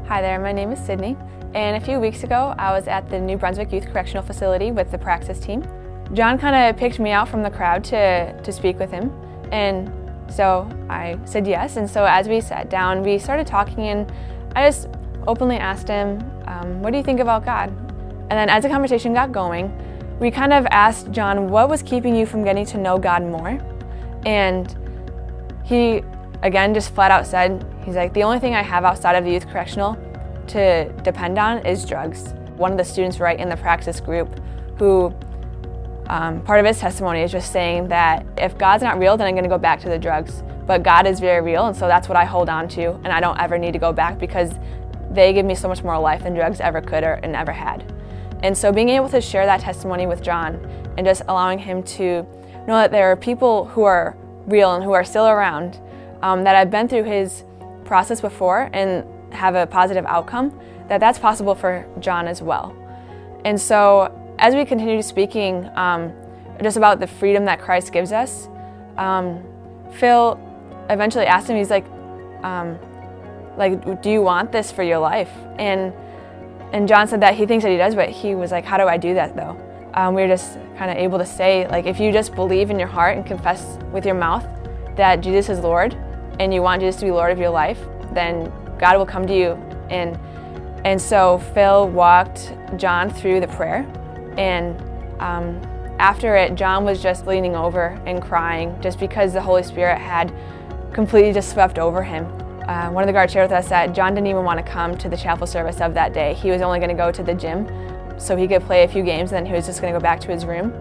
Hi there, my name is Sydney, and a few weeks ago I was at the New Brunswick Youth Correctional Facility with the Praxis team. John kind of picked me out from the crowd to speak with him, and so I said yes. And so as we sat down, we started talking, and I just openly asked him, what do you think about God? And then as the conversation got going, we kind of asked John, what was keeping you from getting to know God more? And he, again, just flat out said, he's like, the only thing I have outside of the youth correctional to depend on is drugs. One of the students right in the Praxis group who, part of his testimony is just saying that if God's not real, then I'm gonna go back to the drugs. But God is very real, and so that's what I hold on to, and I don't ever need to go back because they give me so much more life than drugs ever could or ever had. And so being able to share that testimony with John and just allowing him to know that there are people who are real and who are still around that have been through his process before and have a positive outcome, that's possible for John as well. And so as we continued speaking just about the freedom that Christ gives us, Phil eventually asked him, he's like, do you want this for your life? And John said that he thinks that he does, but he was like, how do I do that though? We were just kind of able to say, like, if you just believe in your heart and confess with your mouth that Jesus is Lord and you want Jesus to be Lord of your life, then God will come to you. And so Phil walked John through the prayer, and after it, John was just leaning over and crying just because the Holy Spirit had completely just swept over him. One of the guards shared with us that John didn't even want to come to the chapel service of that day. He was only going to go to the gym so he could play a few games, and then he was just going to go back to his room.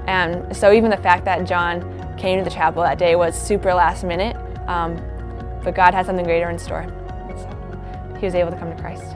And so even the fact that John came to the chapel that day was super last minute, but God had something greater in store. So he was able to come to Christ.